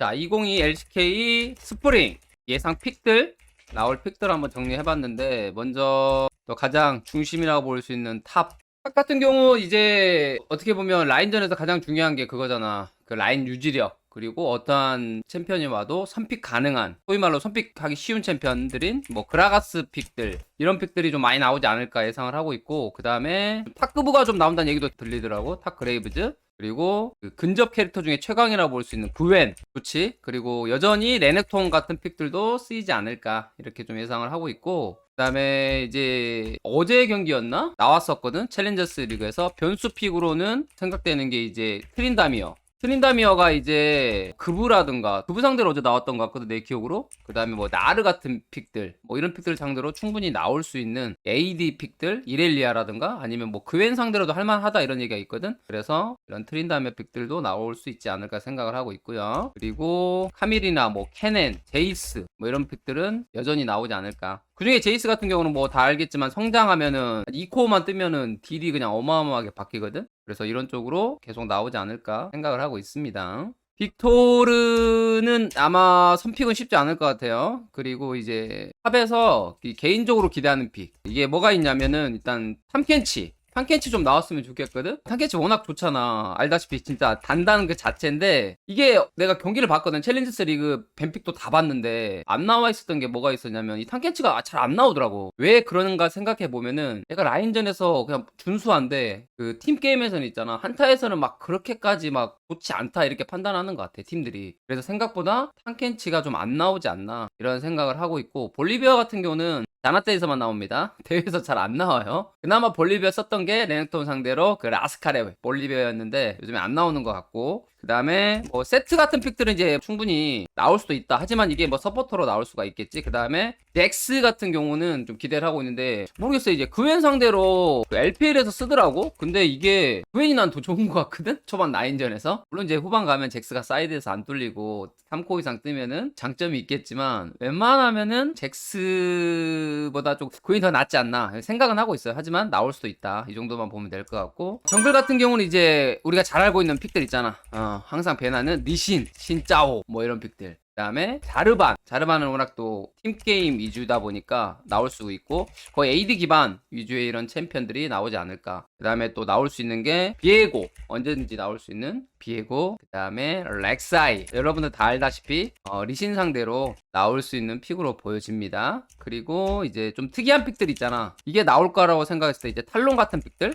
자, 2022 LCK 스프링 예상 픽들 나올 픽들 한번 정리해봤는데, 먼저 또 가장 중심이라고 볼 수 있는 탑 같은 경우 이제 어떻게 보면 라인전에서 가장 중요한 게 그거잖아. 그 라인 유지력, 그리고 어떠한 챔피언이 와도 선픽 가능한, 소위 말로 선픽하기 쉬운 챔피언들인 뭐 그라가스 픽들, 이런 픽들이 좀 많이 나오지 않을까 예상을 하고 있고, 그 다음에 탑그브가 좀 나온다는 얘기도 들리더라고. 탑 그레이브즈, 그리고 그 근접 캐릭터 중에 최강이라고 볼 수 있는 그웬 좋지. 그리고 여전히 레넥톤 같은 픽들도 쓰이지 않을까 이렇게 좀 예상을 하고 있고, 그 다음에 이제 어제 경기였나? 나왔었거든. 챌린저스 리그에서 변수 픽으로는 생각되는 게 이제 트린다미어가 이제 그부라든가 그부 상대로 어제 나왔던 것 같거든, 내 기억으로. 그 다음에 뭐 나르 같은 픽들, 뭐 이런 픽들 상대로 충분히 나올 수 있는 AD 픽들, 이렐리아라든가 아니면 뭐 그웬 상대로도 할만하다 이런 얘기가 있거든. 그래서 이런 트린다미어 픽들도 나올 수 있지 않을까 생각을 하고 있고요. 그리고 카밀이나 뭐 케넨, 제이스 뭐 이런 픽들은 여전히 나오지 않을까. 그 중에 제이스 같은 경우는 뭐 다 알겠지만 성장하면은 2코어만 뜨면은 딜이 그냥 어마어마하게 바뀌거든. 그래서 이런 쪽으로 계속 나오지 않을까 생각을 하고 있습니다. 빅토르는 아마 선픽은 쉽지 않을 것 같아요. 그리고 이제 탑에서 개인적으로 기대하는 픽, 이게 뭐가 있냐면은 일단 탐켄치 좀 나왔으면 좋겠거든. 탐켄치 워낙 좋잖아. 알다시피 진짜 단단한 그 자체인데, 이게 내가 경기를 봤거든. 챌린저스 리그 뱀픽도 다 봤는데 안 나와 있었던 게 뭐가 있었냐면, 이 탐켄치가 잘 안 나오더라고. 왜 그러는가 생각해 보면은, 내가 라인전에서 그냥 준수한데 그 팀 게임에서는 있잖아, 한타에서는 막 그렇게까지 막 좋지 않다 이렇게 판단하는 것 같아, 팀들이. 그래서 생각보다 탐켄치가 좀 안 나오지 않나 이런 생각을 하고 있고, 볼리비아 같은 경우는 자나떼에서만 나옵니다. 대회에서 잘 안 나와요. 그나마 볼리비아 썼던 게 레넥톤 상대로 그 라스카레 볼리비아였는데 요즘에 안 나오는 것 같고, 그 다음에 뭐 세트 같은 픽들은 이제 충분히 나올 수도 있다. 하지만 이게 뭐 서포터로 나올 수가 있겠지. 그 다음에 잭스 같은 경우는 좀 기대를 하고 있는데, 모르겠어요. 이제 그웬 상대로 그 LPL에서 쓰더라고. 근데 이게 그웬이 난 더 좋은 것 같거든, 초반 라인전에서. 물론 이제 후반 가면 잭스가 사이드에서 안 뚫리고 3코 이상 뜨면은 장점이 있겠지만, 웬만하면은 잭스보다 좀 그웬이 더 낫지 않나 생각은 하고 있어요. 하지만 나올 수도 있다, 이 정도만 보면 될 것 같고, 정글 같은 경우는 이제 우리가 잘 알고 있는 픽들 있잖아. 항상 배나는 니신, 신짜오 뭐 이런 픽들. 그 다음에 자르반은 워낙 또 팀게임 위주다 보니까 나올 수 있고, 거의 AD 기반 위주의 이런 챔피언들이 나오지 않을까. 그 다음에 또 나올 수 있는 게 비에고, 언제든지 나올 수 있는 비에고. 그 다음에 렉사이, 여러분들 다 알다시피 리신 상대로 나올 수 있는 픽으로 보여집니다. 그리고 이제 좀 특이한 픽들 있잖아, 이게 나올 거라고 생각했을 때 이제 탈론 같은 픽들.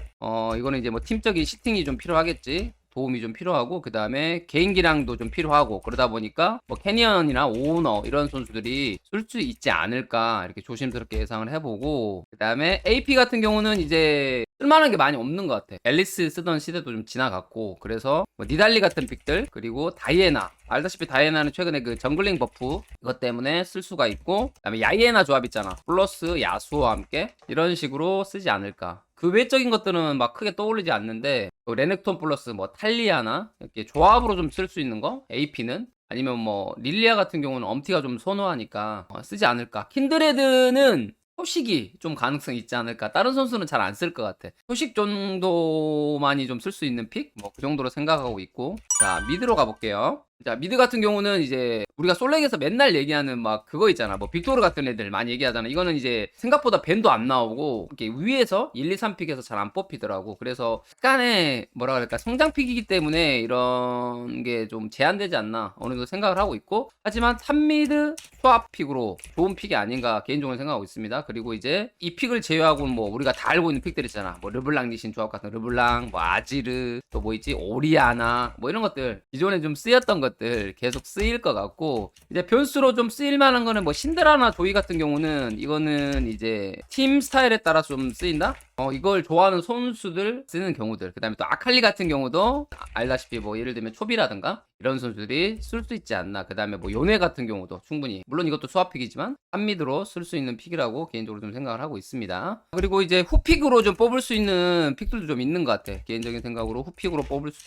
이거는 이제 뭐 팀적인 시팅이 좀 필요하겠지. 도움이 좀 필요하고, 그 다음에 개인기량도 좀 필요하고, 그러다 보니까 뭐 캐니언이나 오너 이런 선수들이 쓸 수 있지 않을까 이렇게 조심스럽게 예상을 해보고, 그 다음에 AP 같은 경우는 이제 쓸만한 게 많이 없는 것 같아. 앨리스 쓰던 시대도 좀 지나갔고, 그래서 뭐 니달리 같은 픽들, 그리고 다이애나, 알다시피 다이애나는 최근에 그 정글링 버프 이것 때문에 쓸 수가 있고, 그 다음에 야이애나 조합 있잖아, 플러스 야수와 함께 이런 식으로 쓰지 않을까. 그 외적인 것들은 막 크게 떠오르지 않는데, 레넥톤 플러스 뭐 탈리아나 이렇게 조합으로 좀 쓸 수 있는 거, AP는 아니면 뭐 릴리아 같은 경우는 엄티가 좀 선호하니까 쓰지 않을까. 킨드레드는 표식이 좀 가능성이 있지 않을까. 다른 선수는 잘 안 쓸 것 같아. 표식 정도만이 좀 쓸 수 있는 픽? 뭐 그 정도로 생각하고 있고. 자, 미드로 가볼게요. 자, 미드 같은 경우는 이제 우리가 솔랭에서 맨날 얘기하는 막 그거 있잖아, 뭐 빅토르 같은 애들 많이 얘기하잖아. 이거는 이제 생각보다 밴도 안 나오고 이렇게 위에서 1, 2, 3픽에서 잘 안 뽑히더라고. 그래서 약간의 뭐라 그럴까, 성장픽이기 때문에 이런 게 좀 제한되지 않나 어느 정도 생각을 하고 있고, 하지만 3미드 수합 픽으로 좋은 픽이 아닌가 개인적으로 생각하고 있습니다. 그리고 이제 이 픽을 제외하고는 뭐 우리가 다 알고 있는 픽들 있잖아, 뭐 르블랑 니신 조합 같은 르블랑, 뭐 아지르, 또 뭐 있지, 오리아나, 뭐 이런 것들 기존에 좀 쓰였던 것들 계속 쓰일 것 같고, 이제 변수로 좀 쓰일 만한 거는 뭐 신드라나 조이 같은 경우는, 이거는 이제 팀 스타일에 따라 좀 쓰인다. 이걸 좋아하는 선수들 쓰는 경우들. 그 다음에 또 아칼리 같은 경우도 알다시피 뭐 예를 들면 초비라든가 이런 선수들이 쓸 수 있지 않나. 그 다음에 뭐 요네 같은 경우도 충분히, 물론 이것도 수합픽이지만 한미드로 쓸 수 있는 픽이라고 개인적으로 좀 생각을 하고 있습니다. 그리고 이제 후픽으로 좀 뽑을 수 있는 픽들도 좀 있는 것 같아. 개인적인 생각으로 후픽으로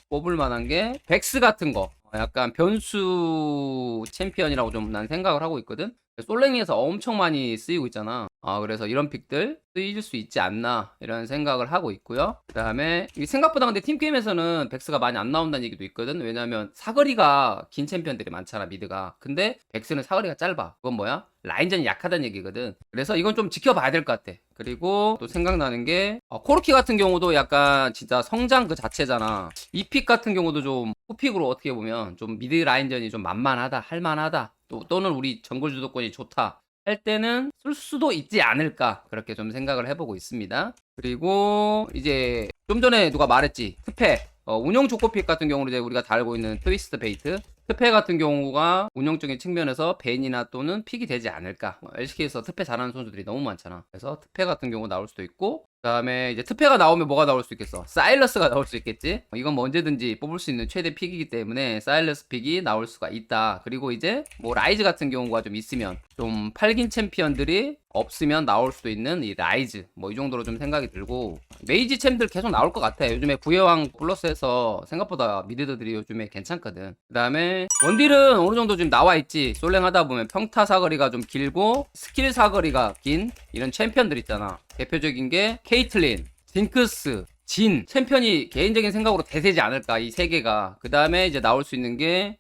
뽑을 만한 게 백스 같은 거. 약간 변수 챔피언이라고 좀 난 생각을 하고 있거든. 솔랭에서 엄청 많이 쓰이고 있잖아. 그래서 이런 픽들 쓰일 수 있지 않나 이런 생각을 하고 있고요. 그 다음에 생각보다 근데 팀게임에서는 백스가 많이 안 나온다는 얘기도 있거든. 왜냐면 사거리가 긴 챔피언들이 많잖아, 미드가. 근데 백스는 사거리가 짧아. 그건 뭐야? 라인전이 약하다는 얘기거든. 그래서 이건 좀 지켜봐야 될 것 같아. 그리고 또 생각나는 게 코르키 같은 경우도 약간 진짜 성장 그 자체잖아. 이 픽 같은 경우도 좀 후픽으로 어떻게 보면 좀 미드 라인전이 좀 만만하다, 할만하다, 또는 우리 정글 주도권이 좋다 할 때는 쓸 수도 있지 않을까, 그렇게 좀 생각을 해보고 있습니다. 그리고 이제 좀 전에 누가 말했지, 특패. 운영 조코픽 같은 경우는 이제 우리가 다 알고 있는 트위스트 베이트. 특패 같은 경우가 운영적인 측면에서 벤이나 또는 픽이 되지 않을까. LCK에서 특패 잘하는 선수들이 너무 많잖아. 그래서 특패 같은 경우 나올 수도 있고, 그 다음에 이제 특패가 나오면 뭐가 나올 수 있겠어? 사일러스가 나올 수 있겠지? 이건 뭐 언제든지 뽑을 수 있는 최대 픽이기 때문에 사일러스 픽이 나올 수가 있다. 그리고 이제 뭐 라이즈 같은 경우가 좀 있으면, 좀 팔긴 챔피언들이 없으면 나올 수도 있는 이 라이즈, 뭐 이 정도로 좀 생각이 들고, 메이지 챔들 계속 나올 것 같아. 요즘에 부여왕 플러스에서 생각보다 미드들이 요즘에 괜찮거든. 그 다음에 원딜은 어느 정도 좀 나와 있지. 솔랭 하다 보면 평타 사거리가 좀 길고 스킬 사거리가 긴 이런 챔피언들 있잖아. 대표적인 게 케이틀린, 징크스, 진 챔피언이 개인적인 생각으로 대세지 않을까, 이 세 개가. 그 다음에 이제 나올 수 있는 게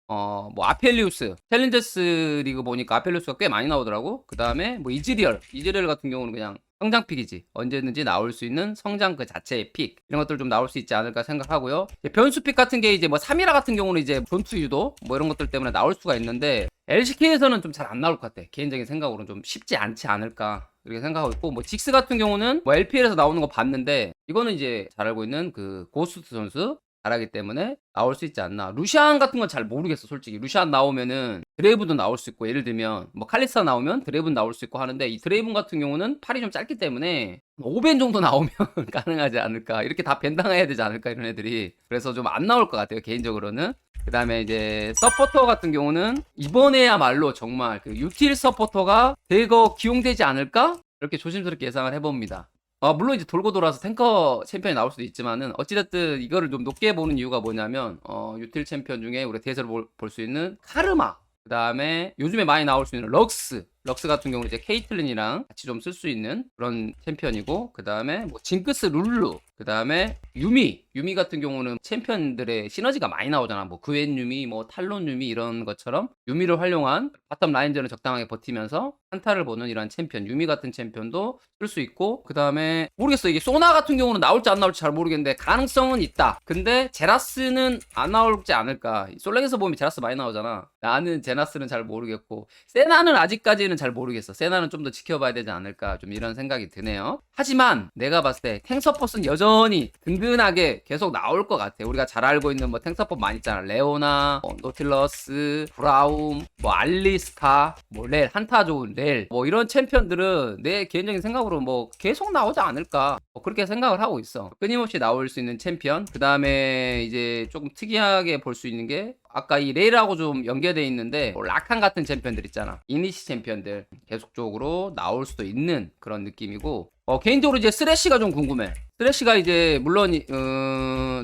뭐 아펠리우스, 챌린저스 리그 보니까 아펠리우스가 꽤 많이 나오더라고. 그 다음에 뭐 이즈리얼 같은 경우는 그냥 성장픽이지. 언제든지 나올 수 있는 성장 그 자체의 픽, 이런 것들 좀 나올 수 있지 않을까 생각하고요. 변수픽 같은 게 이제 뭐 3이라 같은 경우는 이제 전투 유도 뭐 이런 것들 때문에 나올 수가 있는데, LCK에서는 좀 잘 안 나올 것 같아. 개인적인 생각으로는 좀 쉽지 않지 않을까 이렇게 생각하고 있고, 뭐 직스 같은 경우는 뭐 LPL에서 나오는 거 봤는데, 이거는 이제 잘 알고 있는 그 고스트 선수 잘하기 때문에 나올 수 있지 않나. 루시안 같은 건 잘 모르겠어, 솔직히. 루시안 나오면은 드레이브도 나올 수 있고, 예를 들면 뭐 칼리스타 나오면 드레이브는 나올 수 있고 하는데, 이 드레이브 같은 경우는 팔이 좀 짧기 때문에 5벤 정도 나오면 가능하지 않을까, 이렇게 다 벤당해야 되지 않을까, 이런 애들이. 그래서 좀 안 나올 것 같아요, 개인적으로는. 그 다음에 이제 서포터 같은 경우는 이번에야말로 정말 그 유틸 서포터가 대거 기용되지 않을까, 이렇게 조심스럽게 예상을 해봅니다. 물론 이제 돌고 돌아서 탱커 챔피언이 나올 수도 있지만은, 어찌됐든 이거를 좀 높게 보는 이유가 뭐냐면, 유틸 챔피언 중에 우리가 대세로 볼 수 있는 카르마, 그 다음에 요즘에 많이 나올 수 있는 럭스 같은 경우는 이제 케이틀린이랑 같이 좀 쓸 수 있는 그런 챔피언이고, 그 다음에 뭐 징크스, 룰루, 그 다음에 유미 같은 경우는 챔피언들의 시너지가 많이 나오잖아. 뭐 그웬 유미, 뭐 탈론 유미, 이런 것처럼 유미를 활용한 바텀 라인전을 적당하게 버티면서 한타를 보는 이런 챔피언, 유미 같은 챔피언도 쓸 수 있고, 그 다음에 모르겠어. 이게 소나 같은 경우는 나올지 안 나올지 잘 모르겠는데 가능성은 있다. 근데 제라스는 안 나올지 않을까. 솔랭에서 보면 제라스 많이 나오잖아. 나는 제라스는 잘 모르겠고, 세나는 아직까지는 잘 모르겠어. 세나는 좀 더 지켜봐야 되지 않을까, 좀 이런 생각이 드네요. 하지만 내가 봤을 때 탱서포스는 여전히 든든하게 계속 나올 것 같아. 우리가 잘 알고 있는 뭐 탱서포 많이 있잖아. 레오나, 노틸러스, 브라움, 뭐 알리스타, 뭐 렐, 한타 좋은 렐, 뭐 이런 챔피언들은 내 개인적인 생각으로 뭐 계속 나오지 않을까, 뭐 그렇게 생각을 하고 있어. 끊임없이 나올 수 있는 챔피언. 그 다음에 이제 조금 특이하게 볼 수 있는 게, 아까 이 레일하고 좀 연계돼 있는데, 뭐 라칸 같은 챔피언들 있잖아. 이니시 챔피언들 계속적으로 나올 수도 있는 그런 느낌이고, 개인적으로 이제 쓰레쉬가 좀 궁금해. 쓰레쉬가 이제 물론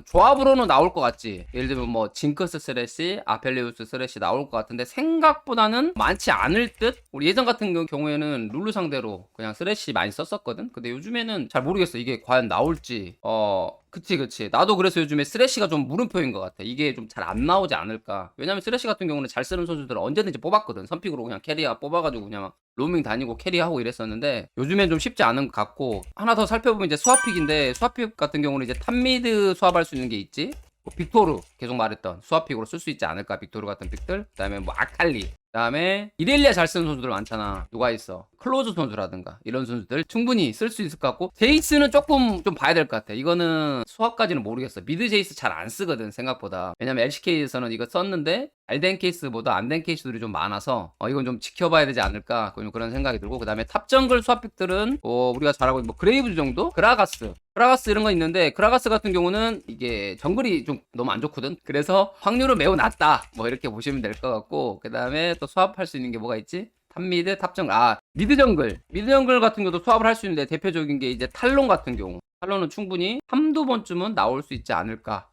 조합으로는 나올 것 같지. 예를 들면 뭐 징크스 쓰레쉬, 아펠리우스 쓰레쉬 나올 것 같은데, 생각보다는 많지 않을 듯. 우리 예전 같은 경우에는 룰루 상대로 그냥 쓰레쉬 많이 썼었거든. 근데 요즘에는 잘 모르겠어, 이게 과연 나올지. 그치. 나도 그래서 요즘에 쓰레쉬가 좀 물음표인 것 같아. 이게 좀 잘 안 나오지 않을까. 왜냐면 쓰레쉬 같은 경우는 잘 쓰는 선수들은 언제든지 뽑았거든. 선픽으로 그냥 캐리어 뽑아가지고 그냥 막 로밍 다니고 캐리하고 이랬었는데, 요즘엔 좀 쉽지 않은 것 같고. 하나 더 살펴보면 이제 수합픽인데, 수합픽 같은 경우는 이제 탑미드 수합할 수 있는 게 있지. 뭐 빅토르, 계속 말했던 수합픽으로 쓸 수 있지 않을까, 빅토르 같은 픽들. 그 다음에 뭐 아칼리, 그 다음에 이렐리아 잘 쓰는 선수들 많잖아. 누가 있어? 클로즈 선수라든가 이런 선수들 충분히 쓸 수 있을 것 같고, 제이스는 조금 좀 봐야 될 것 같아. 이거는 수합까지는 모르겠어. 미드 제이스 잘 안 쓰거든, 생각보다. 왜냐면 LCK에서는 이거 썼는데 잘 된 케이스보다 안 된 케이스들이 좀 많아서 이건 좀 지켜봐야 되지 않을까, 그런 생각이 들고. 그 다음에 탑정글 수합픽들은 우리가 잘 알고 있는 뭐 그레이브즈 정도? 그라가스 이런 거 있는데, 그라가스 같은 경우는 이게 정글이 좀 너무 안 좋거든. 그래서 확률은 매우 낮다, 뭐 이렇게 보시면 될 것 같고. 그 다음에 또 수합할 수 있는 게 뭐가 있지? 탑미드, 탑정글, 미드 정글 같은 경우도 수합을 할 수 있는데, 대표적인 게 이제 탈론 같은 경우. 탈론은 충분히 한두 번쯤은 나올 수 있지 않을까.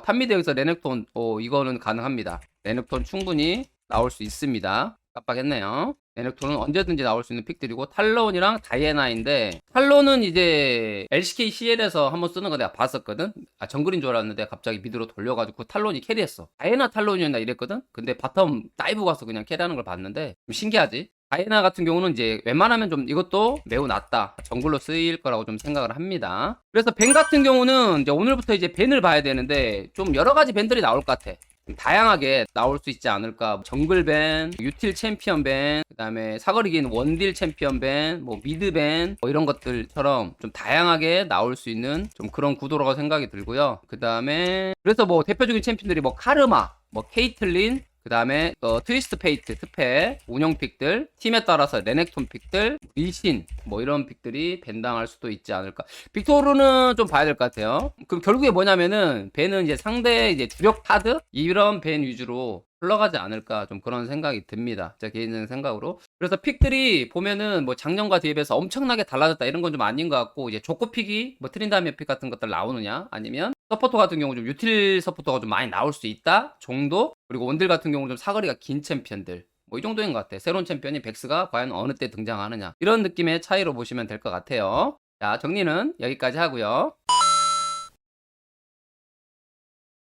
탑미드 여기서 레넥톤, 이거는 가능합니다. 레넥톤 충분히 나올 수 있습니다. 깜빡했네요. 레넥톤은 언제든지 나올 수 있는 픽들이고, 탈론이랑 다이애나인데, 탈론은 이제 LCK CL에서 한번 쓰는 거 내가 봤었거든? 정글인 줄 알았는데 갑자기 미드로 돌려가지고 탈론이 캐리했어. 다이애나 탈론이었나 이랬거든? 근데 바텀 다이브 가서 그냥 캐리하는 걸 봤는데, 좀 신기하지? 다이애나 같은 경우는 이제 웬만하면 좀 이것도 매우 낮다. 정글로 쓰일 거라고 좀 생각을 합니다. 그래서 벤 같은 경우는 이제 오늘부터 이제 벤을 봐야 되는데, 좀 여러 가지 벤들이 나올 것 같아. 다양하게 나올 수 있지 않을까. 정글 밴, 유틸 챔피언 밴, 그 다음에 사거리긴 원딜 챔피언 밴, 뭐 미드 밴, 뭐 이런 것들처럼 좀 다양하게 나올 수 있는 좀 그런 구도라고 생각이 들고요. 그 다음에 그래서 뭐 대표적인 챔피언들이 뭐 카르마, 뭐 케이틀린, 그 다음에 트위스트 페이트, 트페, 운영 픽들, 팀에 따라서 레넥톤 픽들, 리신, 뭐 이런 픽들이 밴당할 수도 있지 않을까. 빅토르는 좀 봐야 될 것 같아요. 그럼 결국에 뭐냐면은 밴은 이제 상대 이제 주력 카드 이런 밴 위주로 흘러가지 않을까 좀 그런 생각이 듭니다. 제 개인적인 생각으로. 그래서 픽들이 보면은 뭐 작년과 대비해서 엄청나게 달라졌다 이런 건 좀 아닌 것 같고, 이제 조커 픽이 뭐 트린다미어 픽 같은 것들 나오느냐, 아니면 서포터 같은 경우 좀 유틸 서포터가 좀 많이 나올 수 있다 정도. 그리고 원딜 같은 경우 좀 사거리가 긴 챔피언들 뭐 이 정도인 것 같아. 새로운 챔피언이 백스가 과연 어느 때 등장하느냐, 이런 느낌의 차이로 보시면 될 것 같아요. 자, 정리는 여기까지 하고요.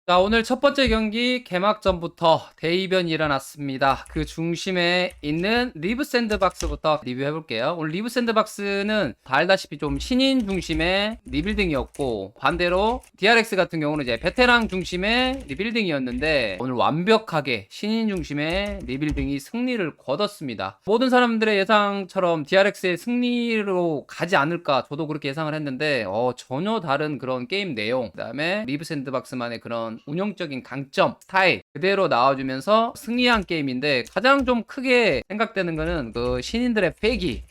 자, 오늘 첫 번째 경기 개막전부터 대이변이 일어났습니다. 그 중심에 있는 리브 샌드박스부터 리뷰해 볼게요. 오늘 리브 샌드박스는 다 알다시피 좀 신인 중심의 리빌딩이었고, 반대로 DRX 같은 경우는 이제 베테랑 중심의 리빌딩이었는데, 오늘 완벽하게 신인 중심의 리빌딩이 승리를 거뒀습니다. 모든 사람들의 예상처럼 DRX의 승리로 가지 않을까, 저도 그렇게 예상을 했는데 전혀 다른 그런 게임 내용, 그 다음에 리브 샌드박스만의 그런 운영적인 강점, 스타일 그대로 나와주면서 승리한 게임인데, 가장 좀 크게 생각되는 거는 그 신인들의 패기.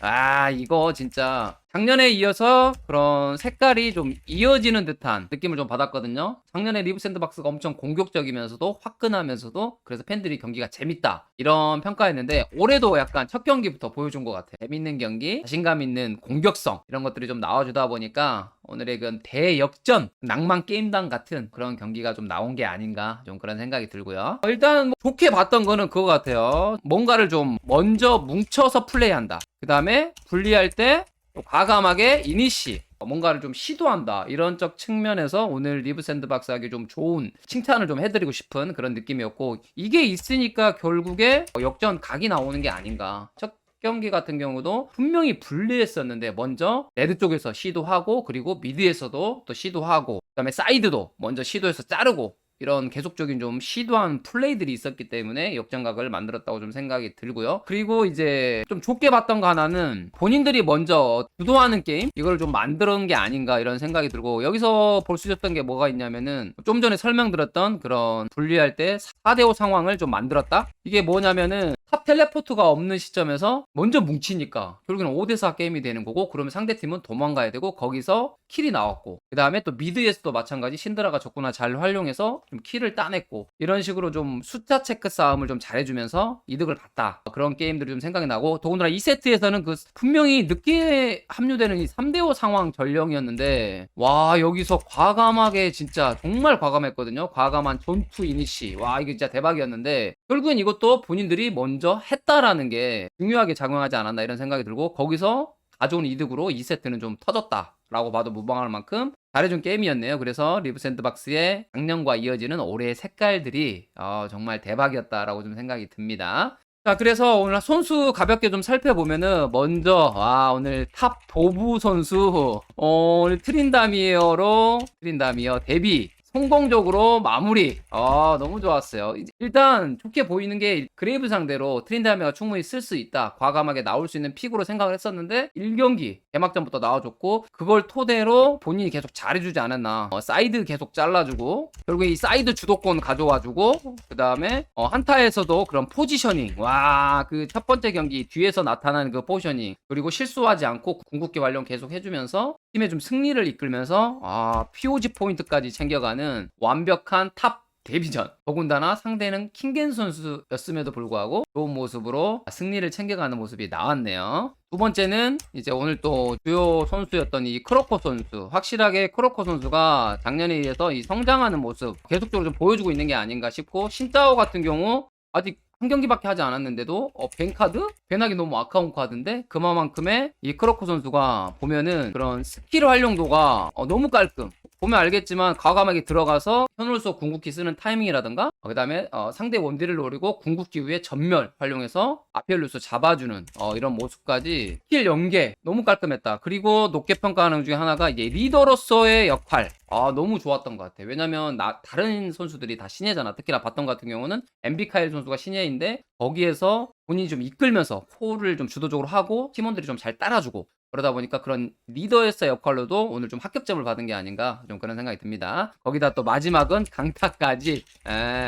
이거 진짜 작년에 이어서 그런 색깔이 좀 이어지는 듯한 느낌을 좀 받았거든요. 작년에 리브 샌드박스가 엄청 공격적이면서도 화끈하면서도, 그래서 팬들이 경기가 재밌다 이런 평가했는데, 올해도 약간 첫 경기부터 보여준 것 같아. 재밌는 경기, 자신감 있는 공격성, 이런 것들이 좀 나와주다 보니까 오늘의 그 대역전 낭만 게임당 같은 그런 경기가 좀 나온 게 아닌가, 좀 그런 생각이 들고요. 일단 뭐 좋게 봤던 거는 그거 같아요. 뭔가를 좀 먼저 뭉쳐서 플레이한다. 그 다음에 분리할 때 과감하게 이니시, 뭔가를 좀 시도한다, 이런 적 측면에서 오늘 리브 샌드박스에게 좀 좋은 칭찬을 좀 해드리고 싶은 그런 느낌이었고, 이게 있으니까 결국에 역전 각이 나오는 게 아닌가. 첫 경기 같은 경우도 분명히 불리했었는데 먼저 레드 쪽에서 시도하고, 그리고 미드에서도 또 시도하고, 그 다음에 사이드도 먼저 시도해서 자르고, 이런 계속적인 좀 시도한 플레이들이 있었기 때문에 역전각을 만들었다고 좀 생각이 들고요. 그리고 이제 좀 좋게 봤던 거 하나는, 본인들이 먼저 주도하는 게임, 이걸 좀 만들어놓은 게 아닌가 이런 생각이 들고, 여기서 볼 수 있었던 게 뭐가 있냐면은, 좀 전에 설명드렸던 그런 분리할 때 4대5 상황을 좀 만들었다. 이게 뭐냐면은, 탑 텔레포트가 없는 시점에서 먼저 뭉치니까 결국에는 5대4 게임이 되는 거고, 그러면 상대팀은 도망가야 되고, 거기서 킬이 나왔고, 그 다음에 또 미드에서도 마찬가지 신드라가 적구나 잘 활용해서 좀 킬을 따냈고, 이런 식으로 좀 숫자 체크 싸움을 좀 잘해주면서 이득을 봤다, 그런 게임들이 좀 생각이 나고, 더군다나 2세트에서는 그 분명히 늦게 합류되는 이 3대5 상황 전령이었는데, 와, 여기서 과감하게, 진짜 정말 과감했거든요. 과감한 전투 이니시, 와, 이게 진짜 대박이었는데, 결국엔 이것도 본인들이 먼저 했다라는 게 중요하게 작용하지 않았나 이런 생각이 들고, 거기서 가져온 이득으로 2세트는 좀 터졌다라고 봐도 무방할 만큼 잘해준 게임이었네요. 그래서 리브 샌드박스의 작년과 이어지는 올해의 색깔들이 정말 대박이었다라고 좀 생각이 듭니다. 자, 그래서 오늘 선수 가볍게 좀 살펴보면은, 먼저 오늘 탑 도부 선수 오늘 트린다미어 데뷔 성공적으로 마무리. 너무 좋았어요. 일단 좋게 보이는 게, 그레이브 상대로 트린다미어가 충분히 쓸 수 있다, 과감하게 나올 수 있는 픽으로 생각을 했었는데, 1경기 개막전부터 나와줬고, 그걸 토대로 본인이 계속 잘해주지 않았나. 사이드 계속 잘라주고, 결국에 이 사이드 주도권 가져와주고, 그 다음에 한타에서도 그런 포지셔닝, 와, 그 첫 번째 경기 뒤에서 나타나는 그 포지셔닝, 그리고 실수하지 않고 궁극기 활용 계속 해주면서 팀에 좀 승리를 이끌면서 POG 포인트까지 챙겨가는 완벽한 탑 데뷔전. 더군다나 상대는 킹겐 선수였음에도 불구하고 좋은 모습으로 승리를 챙겨가는 모습이 나왔네요. 두 번째는 이제 오늘 또 주요 선수였던 이 크로커 선수. 확실하게 크로커 선수가 작년에 이어서 이 성장하는 모습 계속적으로 좀 보여주고 있는 게 아닌가 싶고, 신짜오 같은 경우 아직 한 경기밖에 하지 않았는데도 벤카드? 벤하기 너무 아까운 카드인데 그만큼의 이 크로커 선수가 보면은 그런 스킬 활용도가 너무 깔끔. 보면 알겠지만 과감하게 들어가서 현울소 궁극기 쓰는 타이밍이라든가 그 다음에 상대 원딜을 노리고 궁극기 후에 전멸 활용해서 아펠루스 잡아주는 이런 모습까지 스킬 연계 너무 깔끔했다. 그리고 높게 평가하는 중에 하나가 이제 리더로서의 역할, 너무 좋았던 것 같아. 왜냐면 다른 선수들이 다 신예잖아. 특히나 바텀 같은 경우는 엠비카일 선수가 신예인데 거기에서 본인이 좀 이끌면서 콜을 좀 주도적으로 하고 팀원들이 좀 잘 따라주고, 그러다 보니까 그런 리더에서의 역할로도 오늘 좀 합격점을 받은 게 아닌가 좀 그런 생각이 듭니다. 거기다 또 마지막은 강타까지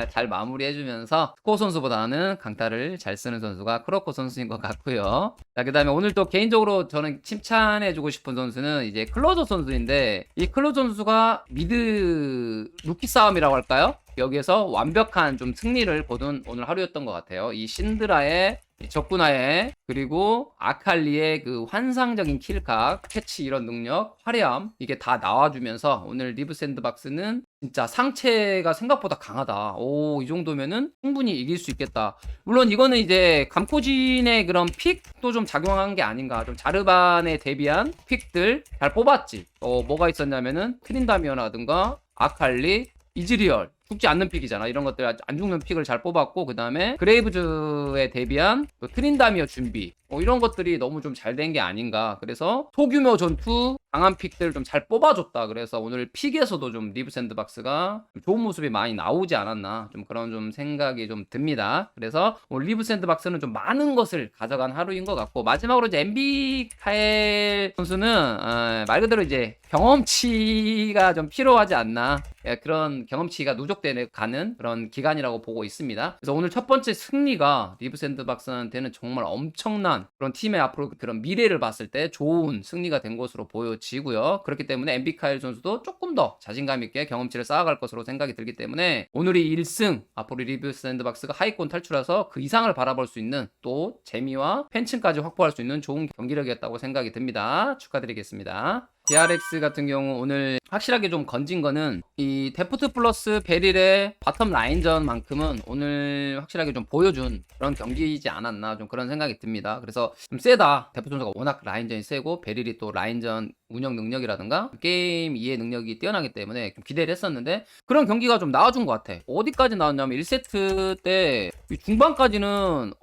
잘 마무리해주면서 스코어 선수보다는 강타를 잘 쓰는 선수가 크로커 선수인 것 같고요. 자, 그 다음에 오늘 또 개인적으로 저는 칭찬해주고 싶은 선수는 이제 클로저 선수인데, 이 클로저 선수가 미드 루키 싸움이라고 할까요? 여기에서 완벽한 좀 승리를 거둔 오늘 하루였던 것 같아요. 이 신드라의 적군화에 그리고 아칼리의 그 환상적인 킬각, 캐치 이런 능력, 화려함 이게 다 나와주면서 오늘 리브 샌드박스는 진짜 상체가 생각보다 강하다. 이 정도면은 충분히 이길 수 있겠다. 물론 이거는 이제 감코진의 그런 픽도 좀 작용한 게 아닌가. 좀 자르반에 대비한 픽들 잘 뽑았지. 뭐가 있었냐면은 트린다미어라든가 아칼리, 이즈리얼 죽지 않는 픽이잖아. 이런 것들 안 죽는 픽을 잘 뽑았고, 그 다음에 그레이브즈에 대비한 또 트린다미어 준비, 이런 것들이 너무 좀 잘 된 게 아닌가. 그래서 소규모 전투 강한 픽들 좀 잘 뽑아줬다. 그래서 오늘 픽에서도 좀 리브 샌드박스가 좀 좋은 모습이 많이 나오지 않았나, 좀 그런 좀 생각이 좀 듭니다. 그래서 오늘 리브 샌드박스는 좀 많은 것을 가져간 하루인 것 같고, 마지막으로 이제 엠비카엘 선수는 말 그대로 이제 경험치가 좀 필요하지 않나, 그런 경험치가 누적되는 가는 그런 기간이라고 보고 있습니다. 그래서 오늘 첫 번째 승리가 리브 샌드박스한테는 정말 엄청난 그런 팀의 앞으로 그런 미래를 봤을 때 좋은 승리가 된 것으로 보여지고요. 그렇기 때문에 엠비카엘 선수도 조금 더 자신감 있게 경험치를 쌓아갈 것으로 생각이 들기 때문에 오늘이 1승, 앞으로 리브 샌드박스가 하위권 탈출해서 그 이상을 바라볼 수 있는 또 재미와 팬층까지 확보할 수 있는 좋은 경기력이었다고 생각이 듭니다. 축하드리겠습니다. DRX 같은 경우 오늘 확실하게 좀 건진 거는 이 데프트 플러스 베릴의 바텀 라인전만큼은 오늘 확실하게 좀 보여준 그런 경기이지 않았나, 좀 그런 생각이 듭니다. 그래서 좀 세다. 데프트 선수가 워낙 라인전이 세고 베릴이 또 라인전 운영 능력이라든가 게임 이해 능력이 뛰어나기 때문에 좀 기대를 했었는데 그런 경기가 좀 나와준 것 같아. 어디까지 나왔냐면 1세트 때 중반까지는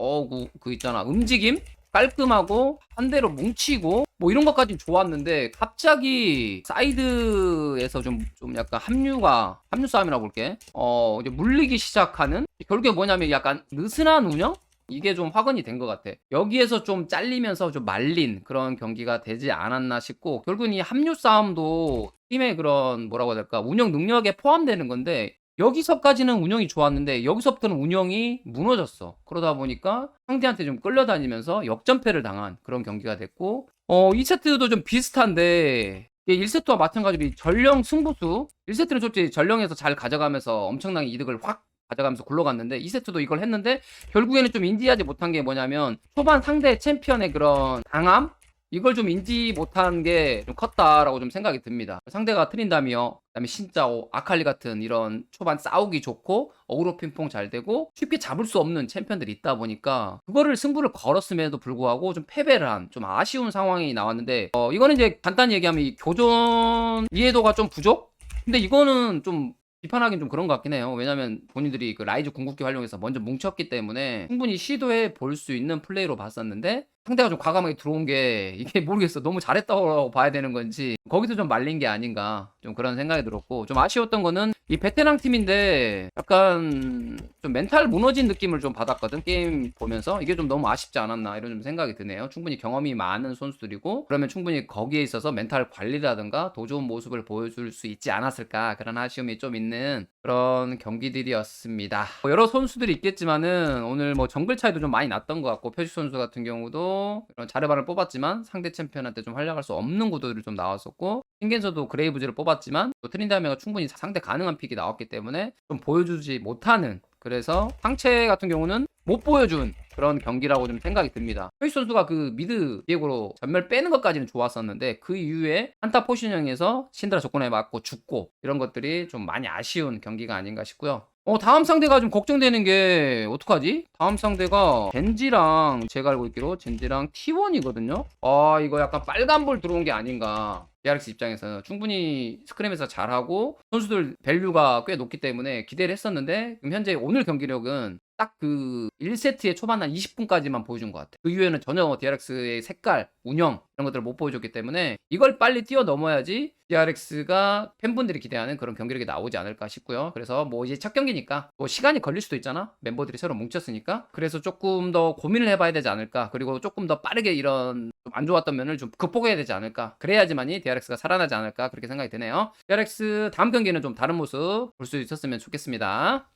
그 있잖아, 움직임 깔끔하고 한 대로 뭉치고 뭐 이런 것까지 좋았는데 갑자기 사이드에서 좀 약간 합류 싸움이라고 볼게. 이제 물리기 시작하는, 결국에 뭐냐면 약간 느슨한 운영? 이게 좀 화근이 된 것 같아. 여기에서 좀 잘리면서 좀 말린 그런 경기가 되지 않았나 싶고, 결국은 이 합류 싸움도 팀의 그런 뭐라고 해야 될까, 운영 능력에 포함되는 건데 여기서까지는 운영이 좋았는데 여기서부터는 운영이 무너졌어. 그러다 보니까 상대한테 좀 끌려다니면서 역전패를 당한 그런 경기가 됐고, 2세트도 좀 비슷한데 1세트와 마찬가지로 전령 승부수, 1세트는 솔직히 전령에서 잘 가져가면서 엄청나게 이득을 확 가져가면서 굴러갔는데 2세트도 이걸 했는데 결국에는 좀 인지하지 못한 게 뭐냐면 초반 상대 챔피언의 그런 강함, 이걸 좀 인지 못한 게 좀 컸다라고 좀 생각이 듭니다. 상대가 트린다미어, 그다음에 신짜오, 아칼리 같은 이런 초반 싸우기 좋고 어그로 핑퐁 잘 되고 쉽게 잡을 수 없는 챔피언들이 있다 보니까 그거를 승부를 걸었음에도 불구하고 좀 패배를 한 좀 아쉬운 상황이 나왔는데, 이거는 이제 간단히 얘기하면 이 교전 이해도가 좀 부족? 근데 이거는 좀 비판하기는 좀 그런 것 같긴 해요. 왜냐면 본인들이 그 라이즈 궁극기 활용해서 먼저 뭉쳤기 때문에 충분히 시도해 볼 수 있는 플레이로 봤었는데 상대가 좀 과감하게 들어온 게 이게 모르겠어. 너무 잘했다고 봐야 되는 건지 거기서 좀 말린 게 아닌가, 좀 그런 생각이 들었고, 좀 아쉬웠던 거는 이 베테랑 팀인데 약간 좀 멘탈 무너진 느낌을 좀 받았거든. 게임 보면서 이게 좀 너무 아쉽지 않았나 이런 좀 생각이 드네요. 충분히 경험이 많은 선수들이고 그러면 충분히 거기에 있어서 멘탈 관리라든가 더 좋은 모습을 보여줄 수 있지 않았을까, 그런 아쉬움이 좀 있는 그런 경기들이었습니다. 여러 선수들이 있겠지만은 오늘 뭐 정글 차이도 좀 많이 났던 것 같고, 표식 선수 같은 경우도 경기도 이런 자르반을 뽑았지만 상대 챔피언한테 좀 활약할 수 없는 구도들이 좀 나왔었고, 킹겐서도 그레이브즈를 뽑았지만 또 트린다메가 충분히 상대 가능한 픽이 나왔기 때문에 좀 보여주지 못하는, 그래서 상체 같은 경우는 못 보여준 그런 경기라고 좀 생각이 듭니다. 페이스 선수가 그 미드 비액으로 전멸 빼는 것까지는 좋았었는데 그 이후에 한타 포지셔닝에서 신드라 조건에 맞고 죽고 이런 것들이 좀 많이 아쉬운 경기가 아닌가 싶고요. 다음 상대가 좀 걱정되는 게 어떡하지? 다음 상대가 젠지랑, 제가 알고 있기로 젠지랑 T1이거든요. 이거 약간 빨간불 들어온 게 아닌가. DRX 입장에서는 충분히 스크림에서 잘하고 선수들 밸류가 꽤 높기 때문에 기대를 했었는데, 지금 현재 오늘 경기력은 딱 그 1세트의 초반 한 20분까지만 보여준 것 같아요. 그 이후에는 전혀 DRX의 색깔, 운영 이런 것들을 못 보여줬기 때문에 이걸 빨리 뛰어넘어야지 DRX가 팬분들이 기대하는 그런 경기력이 나오지 않을까 싶고요. 그래서 뭐 이제 첫 경기니까 뭐 시간이 걸릴 수도 있잖아. 멤버들이 새로 뭉쳤으니까. 그래서 조금 더 고민을 해봐야 되지 않을까. 그리고 조금 더 빠르게 이런 좀 안 좋았던 면을 좀 극복해야 되지 않을까. 그래야지만이 DRX가 살아나지 않을까. 그렇게 생각이 드네요. DRX 다음 경기는 좀 다른 모습 볼 수 있었으면 좋겠습니다.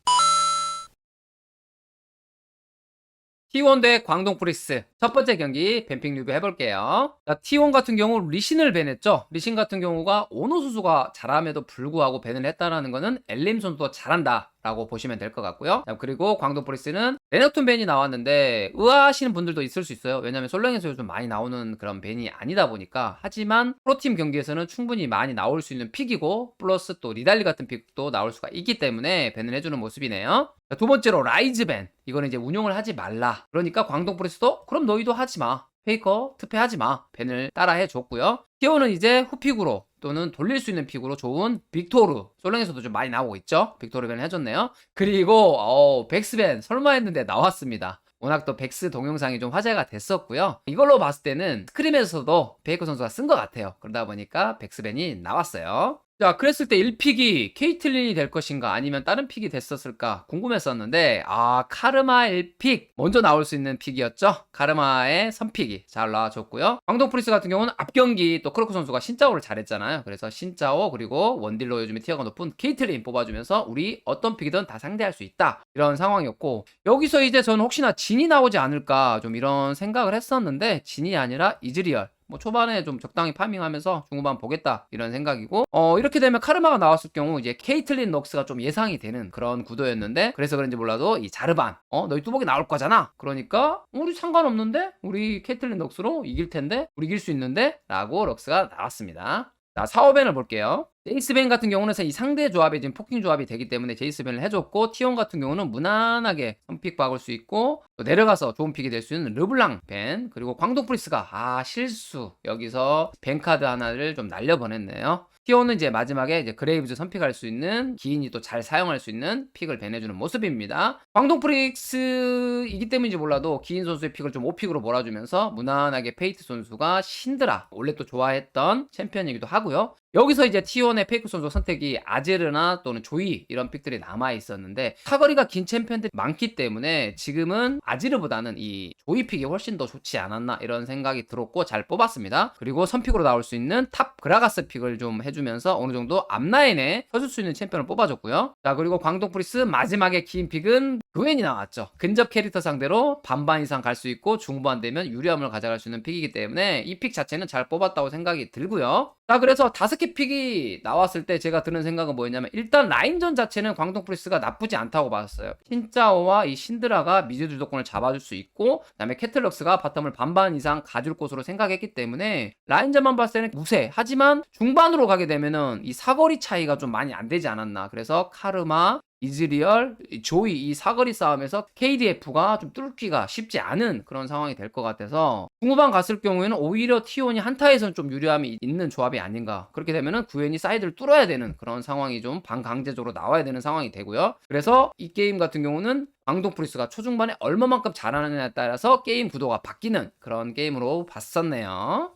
T1 대 광동 프릭스 첫 번째 경기 뱀픽 리뷰 해볼게요. 자, T1 같은 경우 리신을 밴했죠. 리신 같은 경우가 오노 선수가 잘함에도 불구하고 밴을 했다라는 거는 엘림 선수도 잘한다 라고 보시면 될 것 같고요. 자, 그리고 광동 프릭스는 레넥톤 밴이 나왔는데 의아하시는 분들도 있을 수 있어요. 왜냐면 솔랭에서 요즘 많이 나오는 그런 밴이 아니다 보니까. 하지만 프로팀 경기에서는 충분히 많이 나올 수 있는 픽이고, 플러스 또 리달리 같은 픽도 나올 수가 있기 때문에 밴을 해주는 모습이네요. 자, 두 번째로 라이즈 밴. 이거는 이제 운용을 하지 말라. 그러니까 광동 프릭스도 그럼 너희도 하지 마. 페이커 특패하지 마. 밴을 따라 해줬고요. 티오는 이제 후픽으로 또는 돌릴 수 있는 픽으로 좋은 빅토르, 솔랭에서도 좀 많이 나오고 있죠. 빅토르 밴 해줬네요. 그리고 백스 밴 설마 했는데 나왔습니다. 워낙 또 백스 동영상이 좀 화제가 됐었고요. 이걸로 봤을 때는 스크림에서도 베이커 선수가 쓴 것 같아요. 그러다 보니까 백스 밴이 나왔어요. 자, 그랬을 때 1픽이 케이틀린이 될 것인가 아니면 다른 픽이 됐었을까 궁금했었는데, 카르마 1픽 먼저 나올 수 있는 픽이었죠. 카르마의 선픽이 잘 나와줬고요. 광동 프리스 같은 경우는 앞경기 또 크로크 선수가 신짜오를 잘했잖아요. 그래서 신짜오 그리고 원딜로 요즘에 티어가 높은 케이틀린 뽑아주면서 우리 어떤 픽이든 다 상대할 수 있다 이런 상황이었고, 여기서 이제 저는 혹시나 진이 나오지 않을까 좀 이런 생각을 했었는데 진이 아니라 이즈리얼. 뭐 초반에 좀 적당히 파밍하면서 중후반 보겠다 이런 생각이고, 이렇게 되면 카르마가 나왔을 경우 이제 케이틀린 럭스가 좀 예상이 되는 그런 구도였는데, 그래서 그런지 몰라도 이 자르반 너희 뚜벅이 나올 거잖아. 그러니까 우리 상관없는데 우리 케이틀린 럭스로 이길 텐데, 우리 이길 수 있는데 라고 럭스가 나왔습니다. 자, 사오벤을 볼게요. 제이스벤 같은 경우는 이 상대 조합이 지금 포킹 조합이 되기 때문에 제이스벤을 해줬고, T1 같은 경우는 무난하게 선픽 박을 수 있고 또 내려가서 좋은 픽이 될 수 있는 르블랑 벤, 그리고 광동 프리스가 실수 여기서 벤 카드 하나를 좀 날려보냈네요. T1은 이제 마지막에 이제 그레이브즈 선픽할 수 있는, 기인이 또 잘 사용할 수 있는 픽을 밴해주는 모습입니다. 광동 프릭스이기 때문인지 몰라도 기인 선수의 픽을 좀 5픽으로 몰아주면서 무난하게 페이트 선수가 신드라, 원래 또 좋아했던 챔피언이기도 하고요. 여기서 이제 T1의 페이크 선수 선택이 아제르나 또는 조이 이런 픽들이 남아 있었는데, 사거리가 긴 챔피언들이 많기 때문에 지금은 아제르보다는 이 조이 픽이 훨씬 더 좋지 않았나 이런 생각이 들었고 잘 뽑았습니다. 그리고 선픽으로 나올 수 있는 탑 그라가스 픽을 좀 해주면서 어느 정도 앞라인에 서줄 수 있는 챔피언을 뽑아줬고요. 자, 그리고 광동 프리스 마지막에 긴 픽은 그웬이 나왔죠. 근접 캐릭터 상대로 반반 이상 갈 수 있고 중반 되면 유리함을 가져갈 수 있는 픽이기 때문에 이 픽 자체는 잘 뽑았다고 생각이 들고요. 자, 그래서 5개 픽이 나왔을 때 제가 드는 생각은 뭐였냐면, 일단 라인전 자체는 광동 프리스가 나쁘지 않다고 봤어요. 신짜오와 이 신드라가 미드 주도권을 잡아줄 수 있고, 그 다음에 캐틀럭스가 바텀을 반반 이상 가줄 것으로 생각했기 때문에 라인전만 봤을 때는 무세. 하지만 중반으로 가게 되면은 이 사거리 차이가 좀 많이 안 되지 않았나. 그래서 카르마, 이즈리얼, 조이 이 사거리 싸움에서 KDF가 좀 뚫기가 쉽지 않은 그런 상황이 될 것 같아서, 중후반 갔을 경우에는 오히려 T1이 한타에서는 좀 유리함이 있는 조합이 아닌가. 그렇게 되면은 구엔이 사이드를 뚫어야 되는 그런 상황이 좀 반강제적으로 나와야 되는 상황이 되고요. 그래서 이 게임 같은 경우는 광동 프리스가 초중반에 얼마만큼 잘하느냐에 따라서 게임 구도가 바뀌는 그런 게임으로 봤었네요.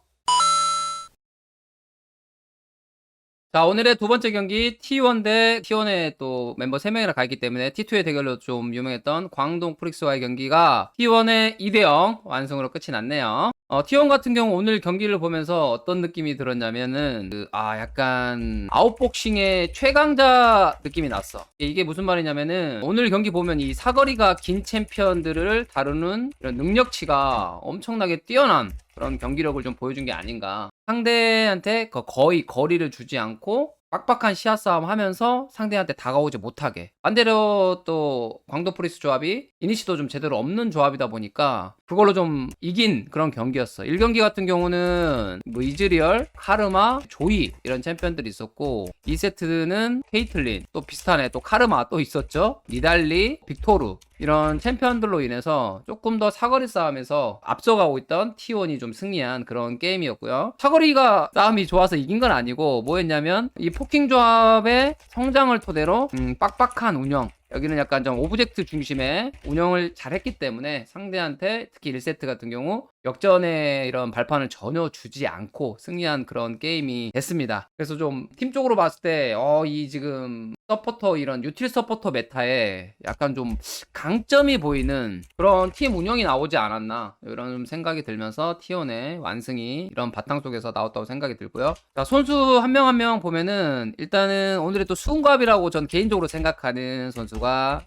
자, 오늘의 두 번째 경기 T1 대 T1의 또 멤버 3명이나 가 있기 때문에 T2의 대결로 좀 유명했던 광동 프릭스와의 경기가 T1의 2대0 완승으로 끝이 났네요. T1 같은 경우 오늘 경기를 보면서 어떤 느낌이 들었냐면은 약간 아웃복싱의 최강자 느낌이 났어. 이게 무슨 말이냐면은 오늘 경기 보면 이 사거리가 긴 챔피언들을 다루는 이런 능력치가 엄청나게 뛰어난 그런 경기력을 좀 보여준 게 아닌가. 상대한테 거의 거리를 주지 않고 빡빡한 시야 싸움 하면서 상대한테 다가오지 못하게. 반대로 또 광도 프리스 조합이 이니시도 좀 제대로 없는 조합이다 보니까 그걸로 좀 이긴 그런 경기였어. 1경기 같은 경우는 뭐 이즈리얼, 카르마, 조이 이런 챔피언들이 있었고 2세트는 케이틀린, 또 비슷하네. 또 카르마 또 있었죠. 니달리, 빅토르 이런 챔피언들로 인해서 조금 더 사거리 싸움에서 앞서가고 있던 T1이 좀 승리한 그런 게임이었고요. 사거리가 싸움이 좋아서 이긴 건 아니고 뭐였냐면 이 포킹 조합의 성장을 토대로 빡빡한 운영, 여기는 약간 좀 오브젝트 중심의 운영을 잘했기 때문에 상대한테 특히 1세트 같은 경우 역전의 이런 발판을 전혀 주지 않고 승리한 그런 게임이 됐습니다. 그래서 좀 팀적으로 봤을 때 이 지금 서포터 이런 유틸 서포터 메타에 약간 좀 강점이 보이는 그런 팀 운영이 나오지 않았나 이런 좀 생각이 들면서 T1의 완승이 이런 바탕 속에서 나왔다고 생각이 들고요. 자, 선수 한 명 한 명 보면은 일단은 오늘의 또 수훈갑이라고 전 개인적으로 생각하는 선수가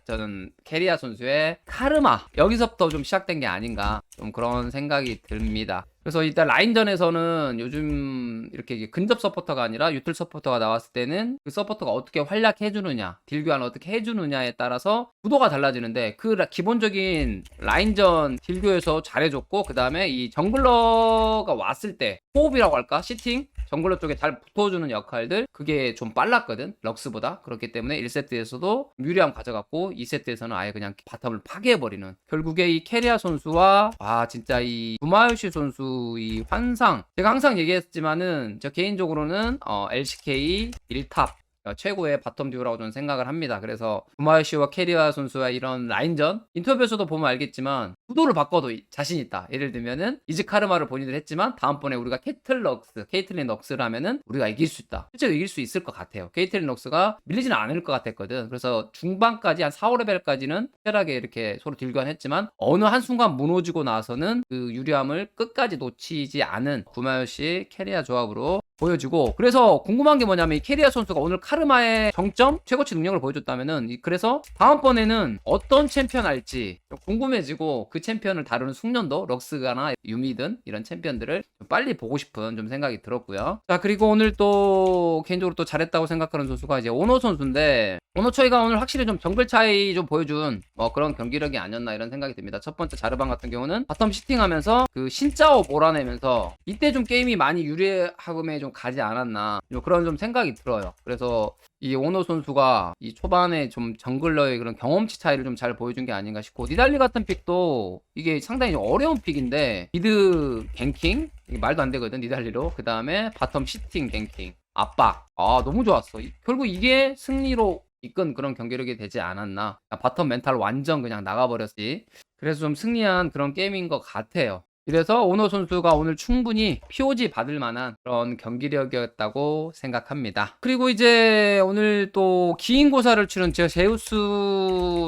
저는 캐리아 선수의 카르마, 여기서부터 좀 시작된 게 아닌가 좀 그런 생각이 듭니다. 그래서 일단 라인전에서는 요즘 이렇게 근접 서포터가 아니라 유틸 서포터가 나왔을 때는 그 서포터가 어떻게 활약해주느냐, 딜 교환을 어떻게 해주느냐에 따라서 구도가 달라지는데 그 기본적인 라인전 딜교에서 잘해줬고 그 다음에 이 정글러가 왔을 때 호흡이라고 할까? 시팅? 정글러 쪽에 잘 붙어주는 역할들 그게 좀 빨랐거든 럭스보다. 그렇기 때문에 1세트에서도 유리함 가져갔고 2세트에서는 아예 그냥 바텀을 파괴해버리는, 결국에 이 캐리아 선수와 진짜 이 구마요시 선수 이 환상, 제가 항상 얘기했지만은 저 개인적으로는 LCK 1탑 최고의 바텀 듀오라고 저는 생각을 합니다. 그래서 구마요시와 캐리아 선수와 이런 라인전 인터뷰에서도 보면 알겠지만 구도를 바꿔도 자신 있다. 예를 들면은 이즈 카르마를 본인들 했지만 다음번에 우리가 케이틀린 럭스를 하면은 우리가 이길 수 있다. 실제로 이길 수 있을 것 같아요. 케이틀린 럭스가 밀리지는 않을 것 같았거든. 그래서 중반까지 한 4, 5레벨까지는 편하게 이렇게 서로 딜교환했지만 어느 한순간 무너지고 나서는 그 유리함을 끝까지 놓치지 않은 구마요시 캐리아 조합으로 보여지고, 그래서 궁금한 게 뭐냐면 이 캐리아 선수가 오늘 카르마의 정점 최고치 능력을 보여줬다면은 그래서 다음번에는 어떤 챔피언 할지 좀 궁금해지고 그 챔피언을 다루는 숙련도 럭스가나 유미든 이런 챔피언들을 좀 빨리 보고 싶은 좀 생각이 들었고요. 자, 그리고 오늘 또 개인적으로 또 잘했다고 생각하는 선수가 이제 오노 선수인데, 오노 초이가 오늘 확실히 좀 정글 차이 좀 보여준 그런 경기력이 아니었나 이런 생각이 듭니다. 첫 번째 자르반 같은 경우는 바텀 시팅하면서 그 신짜오 몰아내면서 이때 좀 게임이 많이 유리함에 좀 가지 않았나 그런 좀 생각이 들어요. 그래서 이 오노 선수가 이 초반에 좀 정글러의 그런 경험치 차이를 좀 잘 보여준 게 아닌가 싶고, 니달리 같은 픽도 이게 상당히 어려운 픽인데 미드 갱킹 이게 말도 안 되거든 니달리로. 그 다음에 바텀 시팅 갱킹 압박 너무 좋았어. 결국 이게 승리로 이끈 그런 경기력이 되지 않았나. 바텀 멘탈 완전 그냥 나가버렸지. 그래서 좀 승리한 그런 게임인 것 같아요. 그래서 오노 선수가 오늘 충분히 POG 받을 만한 그런 경기력이었다고 생각합니다. 그리고 이제 오늘 또 기인고사를 치른 제우스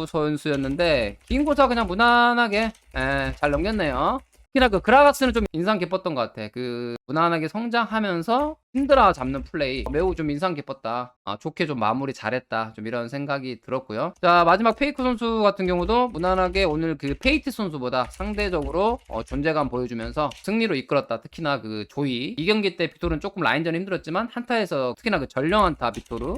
선수였는데 기인고사 그냥 무난하게 잘 넘겼네요. 특히나 그 그라가스는 좀 인상 깊었던 것 같아. 그 무난하게 성장하면서 힌드라 잡는 플레이 매우 좀 인상 깊었다. 좋게 좀 마무리 잘했다. 좀 이런 생각이 들었고요. 자, 마지막 페이크 선수 같은 경우도 무난하게 오늘 그 페이트 선수보다 상대적으로 존재감 보여주면서 승리로 이끌었다. 특히나 그 조이 이 경기 때 빅토르는 조금 라인전이 힘들었지만 한타에서 특히나 그 전령 한타 빅토르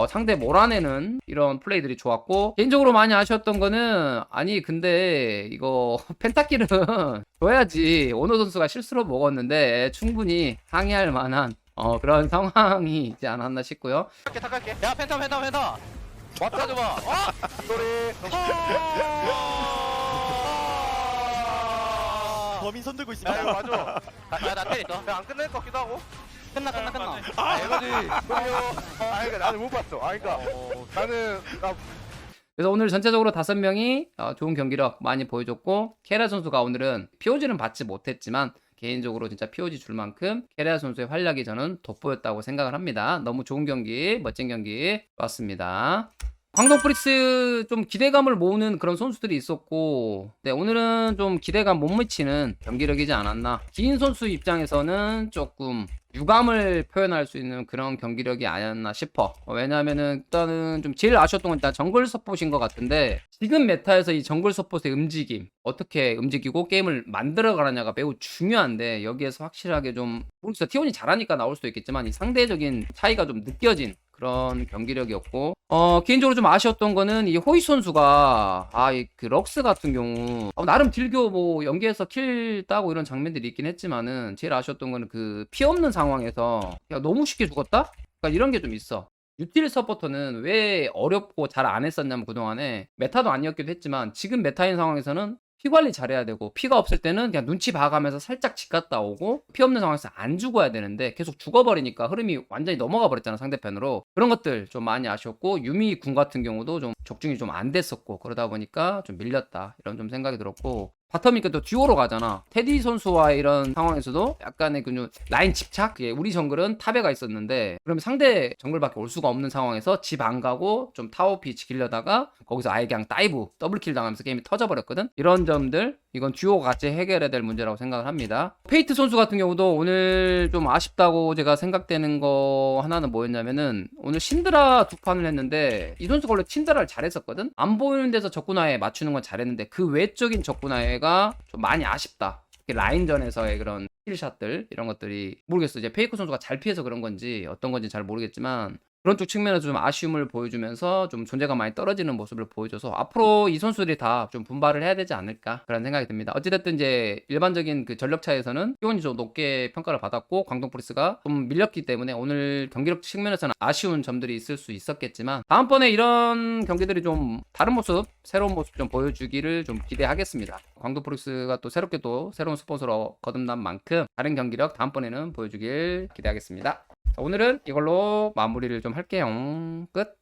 상대 몰아내는 이런 플레이들이 좋았고, 개인적으로 많이 아쉬웠던 거는 근데 이거 펜타킬은 줘야지. 오노 선수가 실수로 먹었는데 충분히 항의할 만한 그런 상황이 있지 않았나 싶고요. 탈게. 야, 펜타. 맞다 줘봐. 소리. 범인 손들고 있습니다. 야, 이거 맞아. 나 때렸어. 안 끝낼 것 같기도 하고. 끝나. 이거지. 그러니까 나는 못 봤어. 그러니까 나는 그래서 오늘 전체적으로 5명이 좋은 경기력 많이 보여줬고, 케라 선수가 오늘은 POG는 받지 못했지만 개인적으로 진짜 POG 줄 만큼 케라 선수의 활약이 저는 돋보였다고 생각을 합니다. 너무 좋은 경기, 멋진 경기 좋았습니다. 광동 프릭스 좀 기대감을 모으는 그런 선수들이 있었고, 네, 오늘은 좀 기대감 못 미치는 경기력이지 않았나. 기인 선수 입장에서는 조금 유감을 표현할 수 있는 그런 경기력이 아니었나 싶어. 왜냐하면은 일단은 좀 제일 아쉬웠던 건 일단 정글 서폿인 것 같은데, 지금 메타에서 이 정글 서폿의 움직임, 어떻게 움직이고 게임을 만들어 가느냐가 매우 중요한데, 여기에서 확실하게 좀 모르겠어. T1이 잘하니까 나올 수도 있겠지만 이 상대적인 차이가 좀 느껴진 그런 경기력이었고, 개인적으로 좀 아쉬웠던 거는 이 호이 선수가 이 그 럭스 같은 경우 나름 딜교 뭐 연계해서 킬 따고 이런 장면들이 있긴 했지만은, 제일 아쉬웠던 거는 그 피 없는 상황에서 야 너무 쉽게 죽었다? 그러니까 이런 게 좀 있어. 유틸 서포터는 왜 어렵고 잘 안 했었냐면, 그동안에 메타도 아니었기도 했지만 지금 메타인 상황에서는 피 관리 잘해야 되고, 피가 없을 때는 그냥 눈치 봐가면서 살짝 집 갔다 오고, 피 없는 상황에서 안 죽어야 되는데 계속 죽어버리니까 흐름이 완전히 넘어가 버렸잖아, 상대편으로. 그런 것들 좀 많이 아쉬웠고, 유미 궁 같은 경우도 좀 적중이 좀 안 됐었고, 그러다 보니까 좀 밀렸다, 이런 좀 생각이 들었고, 바텀이니까 또 듀오로 가잖아. 테디 선수와의 이런 상황에서도 약간의 그 라인 집착? 우리 정글은 탑에가 있었는데, 그러면 상대 정글밖에 올 수가 없는 상황에서 집 안 가고 좀 타워 피 지키려다가 거기서 아예 그냥 다이브 더블킬 당하면서 게임이 터져버렸거든. 이런 점들, 이건 듀오가 같이 해결해야 될 문제라고 생각을 합니다. 페이트 선수 같은 경우도 오늘 좀 아쉽다고 제가 생각되는 거 하나는 뭐였냐면은, 오늘 신드라 두 판을 했는데 이 선수가 원래 신드라를 잘했었거든. 안 보이는 데서 적군화에 맞추는 건 잘했는데 그 외적인 적군화에가 좀 많이 아쉽다. 라인전에서의 그런 킬샷들, 이런 것들이 모르겠어. 이제 페이크 선수가 잘 피해서 그런 건지 어떤 건지 잘 모르겠지만, 그런 쪽 측면에서 좀 아쉬움을 보여주면서 좀 존재감 많이 떨어지는 모습을 보여줘서 앞으로 이 선수들이 다 좀 분발을 해야 되지 않을까, 그런 생각이 듭니다. 어찌됐든 이제 일반적인 그 전력차에서는 T1이 좀 높게 평가를 받았고, 광동 프리스가 좀 밀렸기 때문에 오늘 경기력 측면에서는 아쉬운 점들이 있을 수 있었겠지만, 다음번에 이런 경기들이 좀 다른 모습, 새로운 모습 좀 보여주기를 좀 기대하겠습니다. 광동 프리스가 또 새롭게 또 새로운 스폰서로 거듭난 만큼 다른 경기력 다음번에는 보여주길 기대하겠습니다. 자, 오늘은 이걸로 마무리를 좀 할게요. 끝.